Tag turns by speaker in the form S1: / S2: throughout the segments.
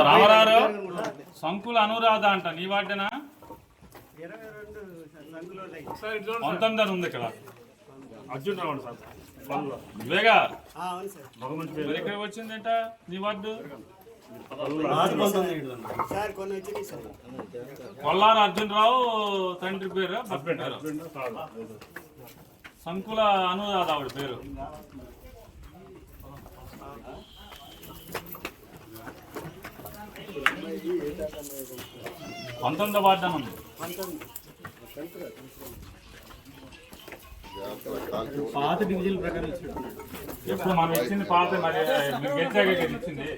S1: రామరారు సంకుల అనురాధ అంట నీ వాటేనా 19 ఉంది ఇక్కడ అర్జున్ రావండి సార్ ఇవేగా ఇక్కడ వచ్చిందంట నీ వార్డు కొల్లారు అర్జున్ రావు తండ్రి పేరు సంకుల అనురాధ ఆవిడ పేరు పంతొమ్మిదో వార్డు అని ఉంది పాత డివిజన్ ప్రకారం ఎప్పుడు మనం ఇచ్చింది పాత మరి మీరు గెలిచాక ఇచ్చింది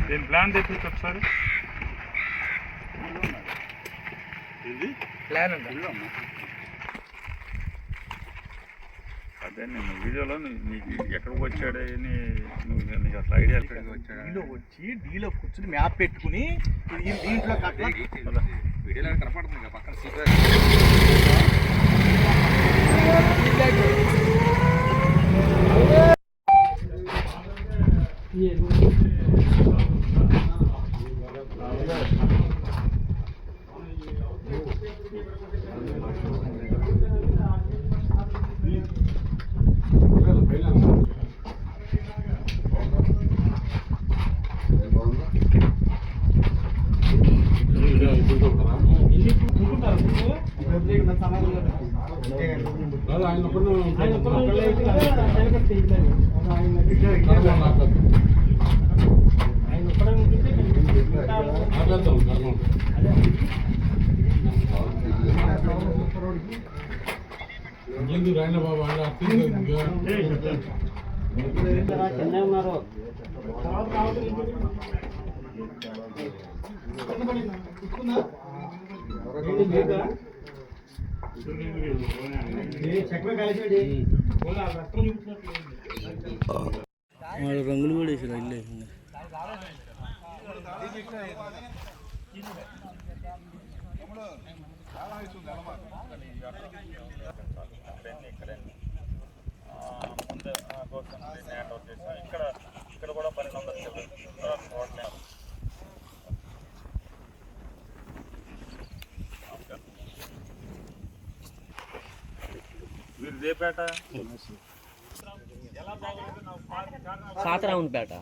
S1: దీని ప్లాన్ తెప్పించి ఒకసారి ప్లాన్ అదే నేను వీడియోలో నీకు ఎక్కడికి వచ్చాడని నీకు అసలు ఐడియా ఎక్కడికి వచ్చాడు డీలో వచ్చి డీలో కూర్చుని మ్యాప్ పెట్టుకుని దీంట్లో వీడియోలో కనపడుతుంది కదా పక్కన సీక్రెట్ రాయన బాబా ఉన్నారు రంగులు కూడా వేసారు ఇల్లే ఇక్కడ కూడా 12 వీరిదేపేట సాతరావునిపేట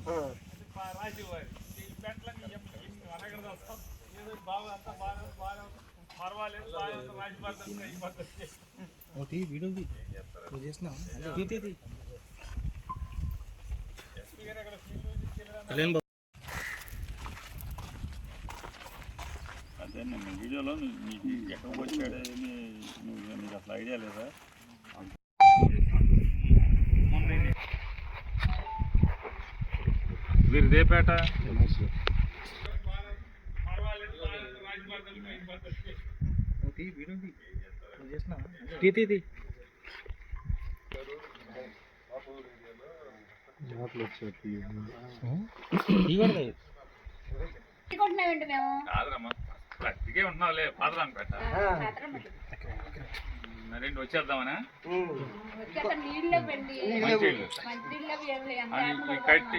S1: అదే నేను వీడియోలో నీకు ఎక్కడికి వచ్చాడని నీకు అసలు ఐడియా లేదా వీరిదేపేట గట్టిగా ఉంటున్నావులే పాదరానిపేట రెండు వచ్చేద్దామనా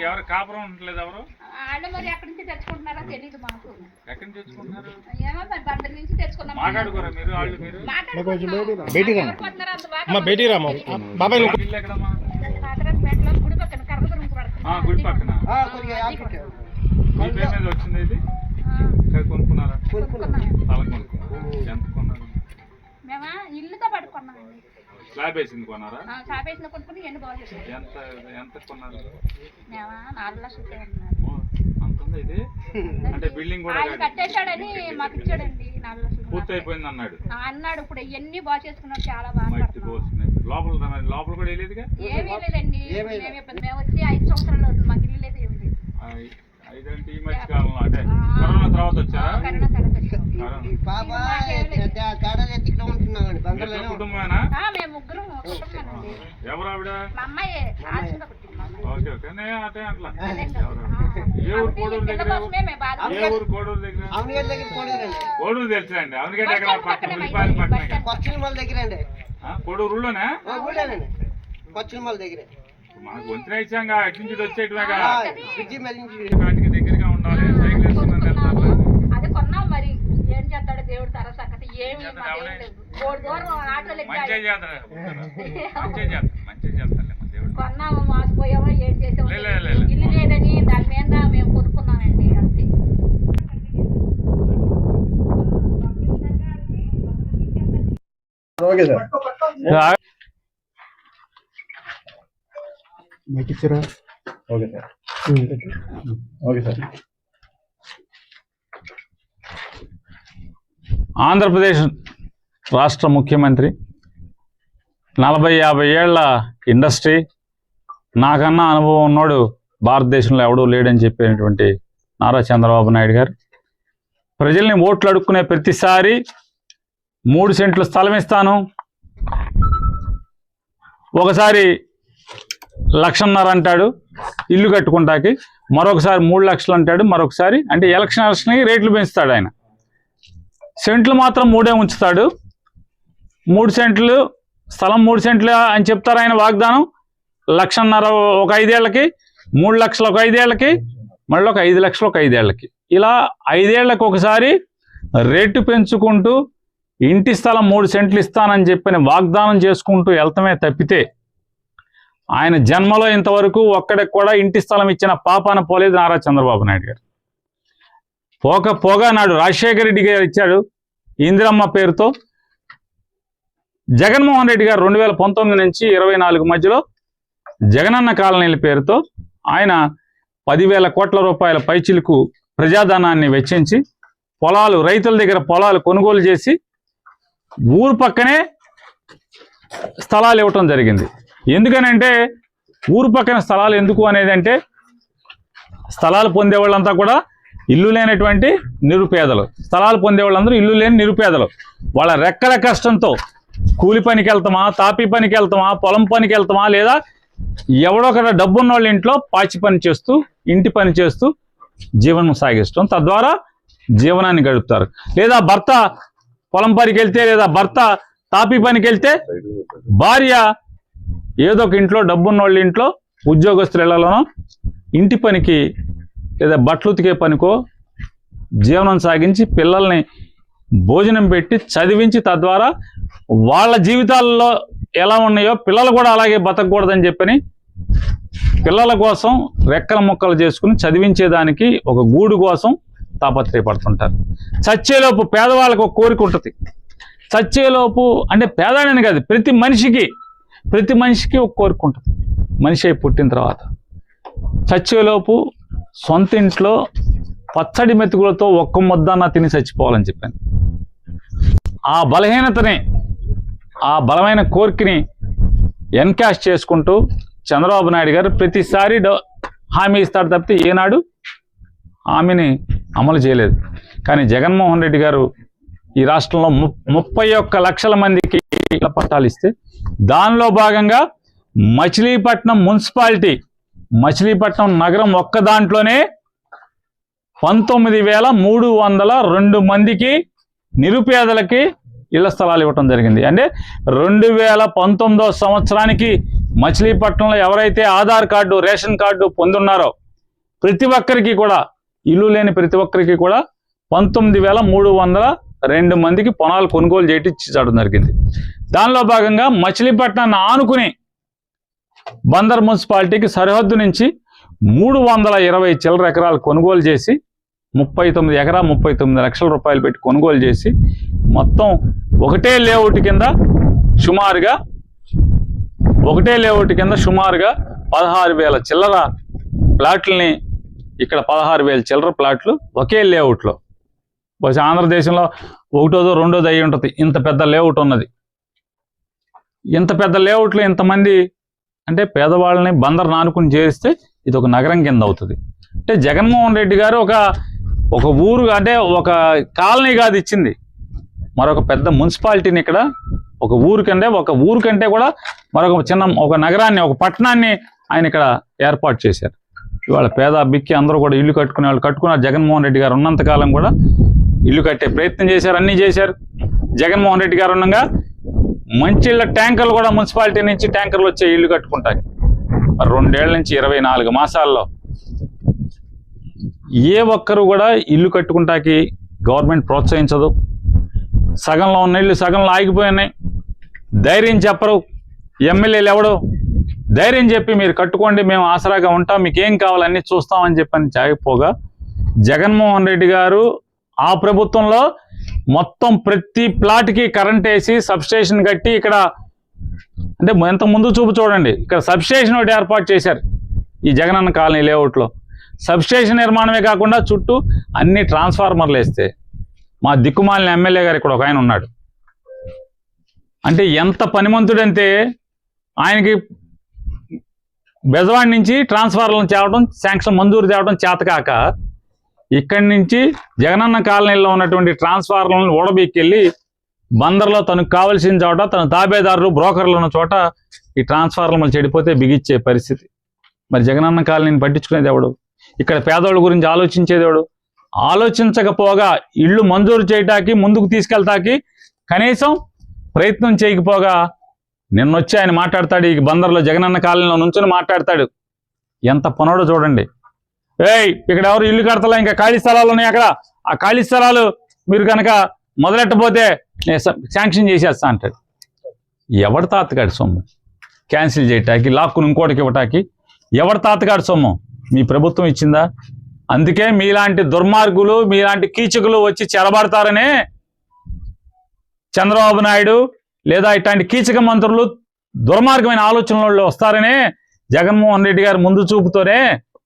S1: ఎవరు కాపురం ఉండలేదు ఎవరు ఎక్కడి నుంచి తెచ్చుకుంటున్నారో తెలియదు మాకు ఎక్కడి నుంచి తెచ్చుకుంటున్నారు మాట్లాడుకోరా మీరు వాళ్ళు మీరు గుడి పక్కన మీ పేరు మీద వచ్చింది ఇది కొనుక్కున్నారా ఎంత కొన్నారు
S2: మేము ఇల్లుతో పడుకున్నామండి
S1: స్లాబ్ వేసింది కొన్నారా
S2: స్లాబ్ వేసిన కొనుక్కుని ఎన్ని బాగు
S1: ఎంత ఎంత కొన్నారు
S2: మేము 4 లక్షలకే
S1: అంతుంది ఇది అంటే బిల్డింగ్ కూడా
S2: ఆయన కట్టేశాడని మాకు ఇచ్చాడండి 4 లక్షలు
S1: పూర్తి అయిపోయింది అన్నాడు
S2: ఇప్పుడు ఇవన్నీ బాగు చేసుకున్నాడు చాలా బాగా
S1: లోపల కూడా వేయలేదుగా
S2: ఏమీ లేదండి మేము వచ్చి 5 సంవత్సరాలు అవుతుంది మాకు ఇల్లు లేదు ఏమి లేదు
S1: 5 అంటే ఈ మధ్య కాలంలో అంటే కరోనా తర్వాత వచ్చారా కుటుంబమేనా ఎవరు ఆవిడ ఓకే ఓకే అటే అట్లా ఏ ఊరు కోడూరు దగ్గర ఏ ఊరు కోడూరు దగ్గర కోడూరు తెలుసా అండి అవునుగడ్డ పక్కన పక్కన దగ్గర అండి కోడూరులోనే
S3: ఊళ్ళోనండి కొచ్చినమల దగ్గరే
S1: మనకు వంతున ఇచ్చాంగా అటు నుంచి వచ్చేయటమేగా
S3: బ్రిడ్జి మీద నుంచి
S1: వాటికి దగ్గరగా ఉండాలి సైకిల్ వేసుకుని
S2: అదే కొన్నాం మరి ఏం చేస్తాడు దేవుడు తరసక్కటి ఏమి కోడి దూరం ఆటోలు
S1: మంచిగా చేస్తాడు దేవుడు
S2: కొన్నాము మాసిపోయామో ఏం చేసాము
S1: లే, లే, లే, లే.
S2: ఇల్లు లేదని దాని మీద మేము కొనుక్కున్నామండి అంతే
S4: ఆంధ్రప్రదేశ్ రాష్ట్ర ముఖ్యమంత్రి 40-50 ఏళ్ల ఇండస్ట్రీ నాకన్నా అనుభవం ఉన్నాడు భారతదేశంలో ఎవడూ లేడని చెప్పినటువంటి నారా చంద్రబాబు నాయుడు గారు ప్రజల్ని ఓట్లు అడుక్కునే ప్రతిసారి 3 సెంట్లు స్థలం ఇస్తాను, ఒకసారి 1.5 లక్షలు అంటాడు ఇల్లు కట్టుకుంటాకి, మరొకసారి 3 లక్షలు అంటాడు, మరొకసారి అంటే ఎలక్షన్కి రేట్లు పెంచుతాడు ఆయన. సెంట్లు మాత్రం 3 ఉంచుతాడు. 3 సెంట్లు స్థలం 3 సెంట్లు అని చెప్తారు ఆయన వాగ్దానం. 1.5 లక్షలు ఒక 5 ఏళ్ళకి, 3 లక్షలు ఒక 5 ఏళ్ళకి, మళ్ళీ ఒక 5 లక్షలు ఒక 5 ఏళ్ళకి, ఇలా 5 ఏళ్ళకి ఒకసారి రేటు పెంచుకుంటూ ఇంటి స్థలం 3 సెంట్లు ఇస్తానని చెప్పని వాగ్దానం చేసుకుంటూ వెళ్తమే తప్పితే ఆయన జన్మలో ఇంతవరకు ఒక్కడికి కూడా ఇంటి స్థలం ఇచ్చిన పాపాన పోలేదు నారా చంద్రబాబు నాయుడు గారు. పోగా నాడు రాజశేఖర రెడ్డి గారు ఇచ్చాడు ఇందిరమ్మ పేరుతో. జగన్మోహన్ రెడ్డి గారు 2019 నుంచి 24 మధ్యలో జగనన్న కాలనీల పేరుతో ఆయన 10,000 కోట్ల రూపాయల పైచిలకు ప్రజాధనాన్ని వెచ్చించి పొలాలు రైతుల దగ్గర పొలాలు కొనుగోలు చేసి ఊరు పక్కనే స్థలాలు ఇవ్వటం జరిగింది. ఎందుకనంటే ఊరు పక్కన స్థలాలు ఎందుకు అనేది అంటే స్థలాలు పొందే వాళ్ళంతా కూడా ఇల్లు లేనటువంటి నిరుపేదలు, స్థలాలు పొందే వాళ్ళందరూ ఇల్లు లేని నిరుపేదలు. వాళ్ళ రెక్కల కష్టంతో కూలి పనికి వెళ్తామా, తాపీ పనికి వెళ్తామా, పొలం పనికి వెళ్తామా, లేదా ఎవడొకడ డబ్బున్న వాళ్ళ ఇంట్లో పాచి పని చేస్తూ ఇంటి పని చేస్తూ జీవనం సాగిస్తాం, తద్వారా జీవనాన్ని గడుపుతారు. లేదా భర్త పొలం పనికి వెళ్తే, లేదా భర్త తాపీ పనికి వెళ్తే భార్య ఏదో ఒక ఇంట్లో డబ్బున్న వాళ్ళ ఇంట్లో ఉద్యోగస్తుల ఇళ్లలోనో ఇంటి పనికి లేదా బట్టలు ఉతికే పనికో జీవనం సాగించి పిల్లల్ని భోజనం పెట్టి చదివించి తద్వారా వాళ్ళ జీవితాల్లో ఎలా ఉన్నాయో పిల్లలు కూడా అలాగే బతకూడదని చెప్పని పిల్లల కోసం రెక్కల ముక్కలు చేసుకుని చదివించేదానికి ఒక గూడు కోసం తాపత్రయపడుతుంటారు. చచ్చేలోపు పేదవాళ్ళకు ఒక కోరిక ఉంటుంది. చచ్చేలోపు అంటే పేదాడని కాదు, ప్రతి మనిషికి ఒక కోరిక ఉంటుంది. మనిషి అయి పుట్టిన తర్వాత చచ్చేలోపు సొంత ఇంట్లో పచ్చడి మెతుకులతో ఒక్క ముద్దన్న తిని చచ్చిపోవాలని చెప్పాను. ఆ బలహీనతని, ఆ బలమైన కోరికని ఎన్కాష్ చేసుకుంటూ చంద్రబాబు నాయుడు గారు ప్రతిసారి హామీ ఇస్తాడు తప్పితే ఏనాడు హామీని అమలు చేయలేదు. కానీ జగన్మోహన్ రెడ్డి గారు ఈ రాష్ట్రంలో 31 లక్షల మందికి ఇళ్ల పట్టాలు ఇస్తే దానిలో భాగంగా మచిలీపట్నం మున్సిపాలిటీ, మచిలీపట్నం నగరం ఒక్క దాంట్లోనే 19,302 మందికి నిరుపేదలకి ఇళ్ల స్థలాలు ఇవ్వటం జరిగింది. అంటే 2019 సంవత్సరానికి మచిలీపట్నంలో ఎవరైతే ఆధార్ కార్డు, రేషన్ కార్డు పొందున్నారో ప్రతి ఒక్కరికి కూడా, ఇల్లు లేని ప్రతి ఒక్కరికి కూడా 19,302 మందికి పొలాలు కొనుగోలు చేయడం జరిగింది. దానిలో భాగంగా మచిలీపట్నాన్ని ఆనుకుని బందర్ మున్సిపాలిటీకి సరిహద్దు నుంచి 320 చిల్లర ఎకరాలు కొనుగోలు చేసి 39 లక్షల రూపాయలు పెట్టి కొనుగోలు చేసి మొత్తం ఒకటే లేఅవుట్ కింద సుమారుగా 16,000 చిల్లర ప్లాట్లని, ఇక్కడ 16,000 చిల్లర ప్లాట్లు ఒకే లేఅవుట్లో. బహుశా ఆంధ్రదేశంలో ఒకటోదో రెండోది అయి ఉంటుంది ఇంత పెద్ద లేఅవుట్ ఉన్నది. ఇంత పెద్ద లేఅవుట్లో ఇంతమంది అంటే పేదవాళ్ళని బందర్ నానుకుని చేస్తే ఇది ఒక నగరం కింద అవుతుంది. అంటే జగన్మోహన్ రెడ్డి గారు ఒక ఊరు అంటే ఒక కాలనీ కాదు ఇచ్చింది, మరొక పెద్ద మున్సిపాలిటీని ఇక్కడ ఒక ఊరు కంటే కూడా మరొక ఒక నగరాన్ని, ఒక పట్టణాన్ని ఆయన ఇక్కడ ఏర్పాటు చేశారు. ఇవాళ పేద బిక్కి అందరూ కూడా ఇల్లు కట్టుకునే వాళ్ళు కట్టుకున్నారు. జగన్మోహన్ రెడ్డి గారు ఉన్నంతకాలం కూడా ఇల్లు కట్టే ప్రయత్నం చేశారు, అన్నీ చేశారు. జగన్మోహన్ రెడ్డి గారు ఉండగా మంచిళ్ళ ట్యాంకర్లు కూడా మున్సిపాలిటీ నుంచి ట్యాంకర్లు వచ్చే ఇల్లు కట్టుకుంటాయి. 2 ఏళ్ల నుంచి 24 మాసాల్లో ఏ ఒక్కరు కూడా ఇల్లు కట్టుకుంటాకి గవర్నమెంట్ ప్రోత్సహించదు. సగంలో ఉన్న ఇల్లు సగంలో ఆగిపోయినాయి. ధైర్యం చెప్పరు ఎమ్మెల్యేలు. ఎవడు ధైర్యం చెప్పి మీరు కట్టుకోండి, మేము ఆసరాగా ఉంటాం, మీకు ఏం కావాలన్నీ చూస్తామని చెప్పని జాగిపోగా జగన్మోహన్ రెడ్డి గారు ఆ ప్రభుత్వంలో మొత్తం ప్రతి ప్లాట్కి కరెంట్ వేసి సబ్స్టేషన్ కట్టి, ఇక్కడ అంటే ఎంత ముందు చూపు చూడండి, ఇక్కడ సబ్స్టేషన్ ఒకటి ఏర్పాటు చేశారు ఈ జగనన్న కాలనీ లేఅవుట్లో. సబ్స్టేషన్ నిర్మాణమే కాకుండా చుట్టూ అన్ని ట్రాన్స్ఫార్మర్లు వేస్తే మా దిక్కుమాలిన ఎమ్మెల్యే గారు ఇక్కడ ఒక ఆయన ఉన్నాడు. అంటే ఎంత పనిమంతుడంటే ఆయనకి బెజవాడి నుంచి ట్రాన్స్ఫార్మర్లను తేవడం, శాంక్షన్ మంజూరు తేవడం చేతకాక ఇక్కడి నుంచి జగనన్న కాలనీలో ఉన్నటువంటి ట్రాన్స్ఫార్మర్లను ఓడబెక్కెళ్ళి బందర్లో తనకు కావాల్సిన చోట తన తాబేదారులు బ్రోకర్లు ఉన్న చోట ఈ ట్రాన్స్ఫార్మర్లు చెడిపోతే బిగిచ్చే పరిస్థితి. మరి జగనన్న కాలనీని పట్టించుకునేది ఎవడు? ఇక్కడ పేదవాళ్ళ గురించి ఆలోచించేది ఎవడు? ఆలోచించకపోగా ఇళ్ళు మంజూరు చేయటానికి ముందుకు తీసుకెళ్తాకి కనీసం ప్రయత్నం చేయకపోగా నిన్నొచ్చి ఆయన మాట్లాడతాడు. ఈ బందర్లో జగనన్న కాలనీలో నుంచుని మాట్లాడతాడు. ఎంత పనోడో చూడండి. ఇక్కడ ఎవరు ఇల్లు కడతలా, ఇంకా ఖాళీ స్థలాలు ఉన్నాయి అక్కడ, ఆ ఖాళీ స్థలాలు మీరు కనుక మొదలెట్టబోతే నేను శాంక్షన్ చేసేస్తా అంటాడు. ఎవరి తాతగాడి సొమ్ము క్యాన్సిల్ చేయటానికి, లాక్కుని ఇంకోటికి ఇవ్వటానికి ఎవరి తాతగాడి సొమ్ము? మీ ప్రభుత్వం ఇచ్చిందా? అందుకే మీలాంటి దుర్మార్గులు, మీలాంటి కీచకులు వచ్చి చెరబడతారనే చంద్రబాబు నాయుడు లేదా ఇట్లాంటి కీచక మంత్రులు దుర్మార్గమైన ఆలోచనలు వస్తారనే జగన్మోహన్ రెడ్డి గారు ముందు చూపుతోనే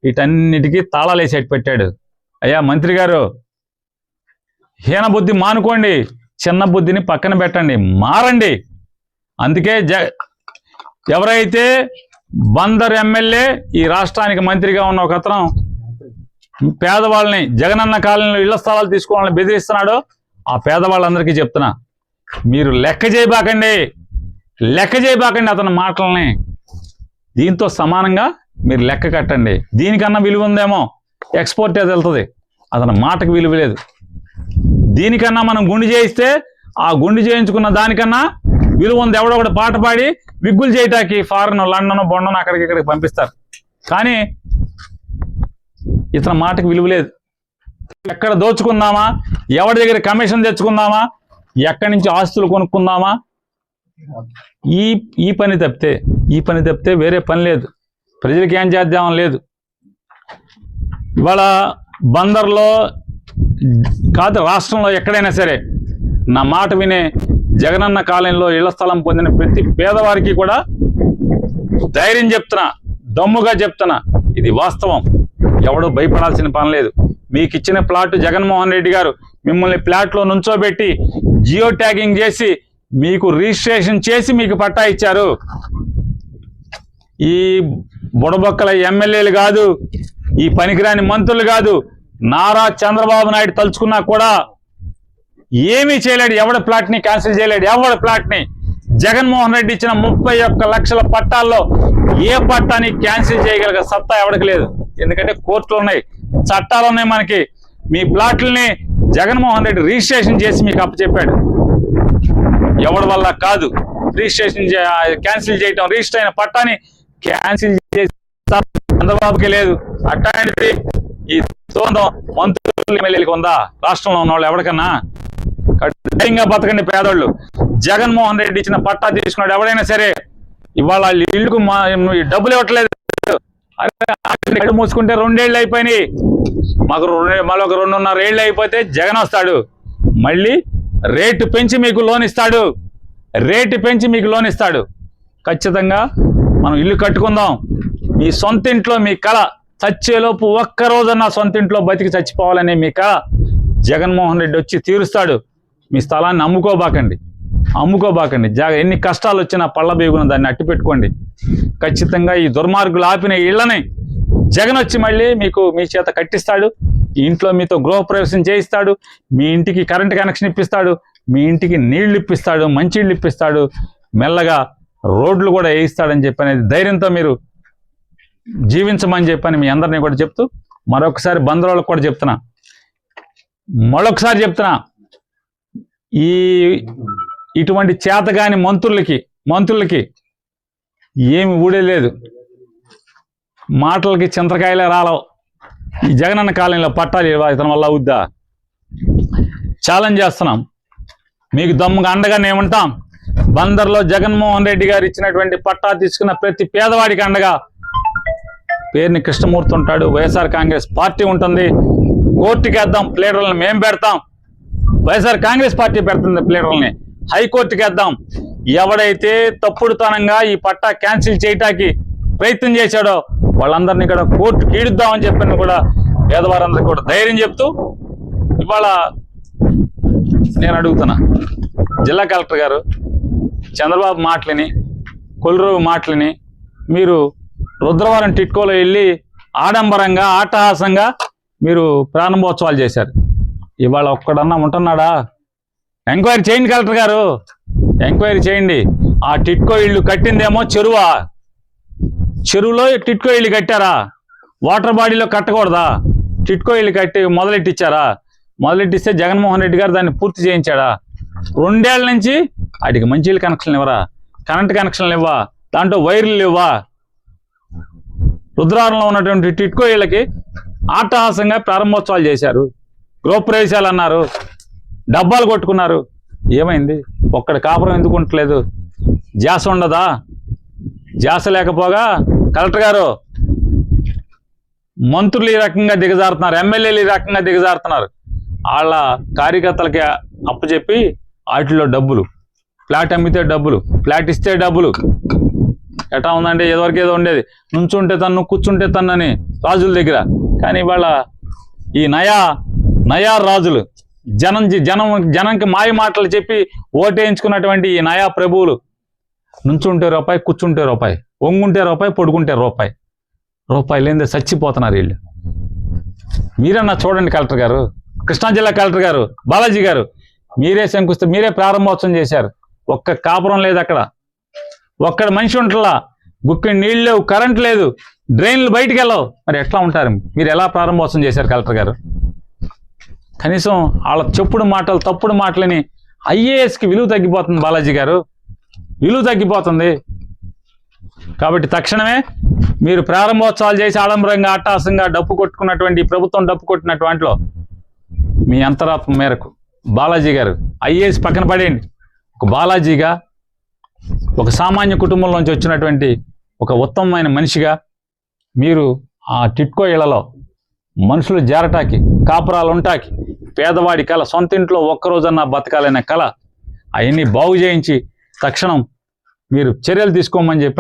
S4: వీటన్నిటికీ తాళాలేసేటి పెట్టాడు. అయ్యా మంత్రి గారు, హీన బుద్ధి మానుకోండి, చిన్న బుద్ధిని పక్కన పెట్టండి, మారండి. అందుకే ఎవరైతే బందర్ ఎమ్మెల్యే ఈ రాష్ట్రానికి మంత్రిగా ఉన్న ఒక అతను పేదవాళ్ళని జగనన్న కాలనీలో ఇళ్ల స్థలాలు తీసుకోవాలని బెదిరిస్తున్నాడో ఆ పేదవాళ్ళందరికీ చెప్తున్నా, మీరు లెక్క చేయబాకండి అతని మాటల్ని. దీంతో సమానంగా మీరు లెక్క కట్టండి. దీనికన్నా విలువ ఉందేమో ఎక్స్పోర్ట్ అది వెళ్తుంది, అతని మాటకు విలువ లేదు. దీనికన్నా మనం గుండు చేయిస్తే ఆ గుండు చేయించుకున్న దానికన్నా విలువ ఉంది. ఎవడో ఒకటి పాట పాడి విగ్గులు చేయటానికి ఫారెన్, లండన్, బొండను అక్కడికి ఇక్కడికి పంపిస్తారు. కానీ ఇతని మాటకు విలువ లేదు. ఎక్కడ దోచుకుందామా, ఎవరి దగ్గర కమిషన్ తెచ్చుకుందామా, ఎక్కడి నుంచి ఆస్తులు కొనుక్కుందామా, ఈ పని తప్పితే వేరే పని లేదు. ప్రజలకి ఏం చేద్దామని లేదు. ఇవాళ బందర్లో కాదు, రాష్ట్రంలో ఎక్కడైనా సరే నా మాట వినే జగనన్న కాలనీలో ఇళ్ల స్థలం పొందిన ప్రతి పేదవారికి కూడా ధైర్యం చెప్తున్నా, దమ్ముగా చెప్తున్నా, ఇది వాస్తవం. ఎవడో భయపడాల్సిన పని లేదు. మీకు ఇచ్చిన ప్లాట్ జగన్మోహన్ రెడ్డి గారు మిమ్మల్ని ప్లాట్లో నుంచోబెట్టి జియో ట్యాగింగ్ చేసి మీకు రిజిస్ట్రేషన్ చేసి మీకు పట్టా ఇచ్చారు. ఈ బుడబొక్కల ఎమ్మెల్యేలు కాదు, ఈ పనికిరాని మంత్రులు కాదు, నారా చంద్రబాబు నాయుడు తలుచుకున్నా కూడా ఏమీ చేయలేడు. ఎవడి ప్లాట్ని క్యాన్సిల్ చేయలేడు. ఎవడి ప్లాట్ని జగన్మోహన్ రెడ్డి ఇచ్చిన 31 లక్షల పట్టాల్లో ఏ పట్టాన్ని క్యాన్సిల్ చేయగలిగే సత్తా ఎవడికి లేదు. ఎందుకంటే కోర్టులు ఉన్నాయి, చట్టాలు ఉన్నాయి మనకి. మీ ప్లాట్లని జగన్మోహన్ రెడ్డి రిజిస్ట్రేషన్ చేసి మీకు అప్పచెప్పాడు. ఎవడి వల్ల కాదు రిజిస్ట్రేషన్ క్యాన్సిల్ చేయటం. రిజిస్టర్ అయిన పట్టాన్ని క్యాన్సిల్ చేసి చంద్రబాబుకి లేదు. అట్లాంటిది ఈ సొంతం మంత్రులు ఎమ్మెల్యేలకు ఉందా? రాష్ట్రంలో ఉన్న వాళ్ళు ఎవరికన్నా? ధైర్యంగా బతకండి పేదోళ్ళు. జగన్మోహన్ రెడ్డి ఇచ్చిన పట్టా తీసుకున్నాడు ఎవడైనా సరే. ఇవాళ ఇళ్ళకు డబ్బులు ఇవ్వట్లేదు. అడ్డు మూసుకుంటే 2 ఏళ్ళు అయిపోయినాయి. మాకు మళ్ళీ ఒక 2.5 ఏళ్ళు అయిపోతే జగన్ వస్తాడు. మళ్ళీ రేటు పెంచి మీకు లోన్ ఇస్తాడు. ఖచ్చితంగా మనం ఇల్లు కట్టుకుందాం. మీ సొంత ఇంట్లో మీ కళ చచ్చేలోపు ఒక్కరోజన్నా సొంత ఇంట్లో బతికి చచ్చిపోవాలనే మీ కళ జగన్మోహన్ రెడ్డి వచ్చి తీరుస్తాడు. మీ స్థలాన్ని అమ్ముకోబాకండి. ఎన్ని కష్టాలు వచ్చినా పళ్ళ బేగున దాన్ని అట్టి పెట్టుకోండి. ఖచ్చితంగా ఈ దుర్మార్గులు ఆపిన ఇళ్లని జగన్ వచ్చి మళ్ళీ మీ చేత కట్టిస్తాడు. ఈ ఇంట్లో మీతో గృహప్రవేశం చేయిస్తాడు. మీ ఇంటికి కరెంట్ కనెక్షన్ ఇప్పిస్తాడు. మీ ఇంటికి నీళ్లు ఇప్పిస్తాడు, మంచినీళ్ళు ఇప్పిస్తాడు. మెల్లగా రోడ్లు కూడా వేయిస్తాడని చెప్పనేది ధైర్యంతో మీరు జీవించమని చెప్పని మీ అందరినీ కూడా చెప్తూ మరొకసారి బందరోళ్ళకు కూడా చెప్తున్నా, ఈ ఇటువంటి చేతగాని మంత్రులకి ఏమి ఊడేలేదు, మాటలకి చింతకాయలే రాలవు. ఈ జగనన్న కాలనీలో పట్టాలి ఇతని వల్ల అవుద్దా? ఛాలెంజ్ చేస్తున్నాం. మీకు దమ్ముగా అండగా నేముంటాం. బందర్లో జగన్మోహన్ రెడ్డి గారు ఇచ్చినటువంటి పట్టా తీసుకున్న ప్రతి పేదవాడికి అండగా పేరుని కృష్ణమూర్తి ఉంటాడు. వైఎస్ఆర్ కాంగ్రెస్ పార్టీ ఉంటుంది. కోర్టుకి వేద్దాం, ప్లేడర్లను మేము పెడతాం. వైఎస్ఆర్ కాంగ్రెస్ పార్టీ పెడుతుంది ప్లేడర్లని. హైకోర్టుకి వేద్దాం. ఎవడైతే తప్పుడుతనంగా ఈ పట్టా క్యాన్సిల్ చేయటానికి ప్రయత్నం చేశాడో వాళ్ళందరినీ కూడా కోర్టుకి ఈడుద్దామని చెప్పిన కూడా పేదవారందరికీ కూడా ధైర్యం చెప్తూ ఇవాళ నేను అడుగుతున్నా, జిల్లా కలెక్టర్ గారు చంద్రబాబు మాటలని, కొల్లురావు మాటలని మీరు రుద్రవరం టిట్కోలో వెళ్ళి ఆడంబరంగా ఆటహాసంగా మీరు ప్రారంభోత్సవాలు చేశారు. ఇవాళ ఒక్కడన్నా ఉంటున్నాడా? ఎంక్వైరీ చేయండి కలెక్టర్ గారు, ఎంక్వైరీ చేయండి. ఆ టిట్కో ఇళ్ళు కట్టిందేమో చెరువులో టిట్కో ఇళ్ళు కట్టారా? వాటర్ బాడీలో కట్టకూడదా? టిట్కో ఇళ్ళు కట్టి మొదలెట్టించారా? మొదలెట్టిస్తే జగన్మోహన్ రెడ్డి గారు దాన్ని పూర్తి చేయించాడా? 2 ఏళ్ల నుంచి వాటికి మంచినీళ్ళ కనెక్షన్లు ఇవ్వరా? కరెంట్ కనెక్షన్లు ఇవ్వా? దాంట్లో వైర్లు ఇవ్వా? రుద్రవరంలో ఉన్నటువంటి టిట్కో ఇళ్ళకి ఆటహాసంగా ప్రారంభోత్సవాలు చేశారు, గృహప్రవేశాలు అన్నారు, డబ్బాలు కొట్టుకున్నారు. ఏమైంది? ఒక్కడ కాపురం ఎందుకు ఉండట్లేదు? జాస ఉండదా? జాస లేకపోగా కలెక్టర్ గారు మంత్రులు ఈ రకంగా దిగజారుతున్నారు, ఎమ్మెల్యేలు ఈ రకంగా దిగజారుతున్నారు. వాళ్ళ కార్యకర్తలకి అప్పచెప్పి వాటిలో డబ్బులు, ఫ్లాట్ అమ్మితే డబ్బులు, ఫ్లాట్ ఇస్తే డబ్బులు. ఎట్లా ఉందంటే ఏదో ఉండేది, నుంచుంటే తన్ను కూర్చుంటే తన్నని రాజుల దగ్గర. కానీ ఇవాళ ఈ నయా రాజులు జనంకి మాయ మాటలు చెప్పి ఓటేయించుకున్నటువంటి ఈ నయా ప్రభువులు నుంచుంటే రూపాయి, కూర్చుంటే రూపాయి, ఒంగుంటే రూపాయి, పొడుకుంటే రూపాయి లేనిదే చచ్చిపోతున్నారు వీళ్ళు. మీరన్నా చూడండి కలెక్టర్ గారు, కృష్ణా జిల్లా కలెక్టర్ గారు, బాలాజీ గారు, మీరే శంకుస్తే మీరే ప్రారంభోత్సవం చేశారు. ఒక్క కాపురం లేదు అక్కడ, ఒక్కడ మనిషి ఉంటలా, గుక్కి నీళ్ళు లేవు, కరెంట్ లేదు, డ్రైన్లు బయటికి వెళ్ళవు. మరి ఎట్లా ఉంటారు? మీరు ఎలా ప్రారంభోత్సవం చేశారు కలెక్టర్ గారు? కనీసం వాళ్ళ తప్పుడు మాటలని ఐఏఎస్కి విలువ తగ్గిపోతుంది బాలాజీ గారు, విలువ తగ్గిపోతుంది. కాబట్టి తక్షణమే మీరు ప్రారంభోత్సవాలు చేసి ఆడంబరంగా అట్టాసంగా డప్పు కొట్టుకున్నటువంటి ప్రభుత్వం డప్పు కొట్టినటువంటి వాటిలో మీ అంతరాత్మ మేరకు బాలాజీ గారు ఐఏఎస్ పక్కన పడేయండి. ఒక బాలాజీగా, ఒక సామాన్య కుటుంబంలోంచి వచ్చినటువంటి ఒక ఉత్తమమైన మనిషిగా మీరు ఆ టిట్కో ఇళ్లలో మనుషులు చేరటాకి, కాపురాలు ఉంటాకి, పేదవాడి కళ, సొంత ఇంట్లో ఒక్కరోజన్నా బతకాలనే కళ, అవన్నీ బాగు చేయించి తక్షణం మీరు చర్యలు తీసుకోమని చెప్పని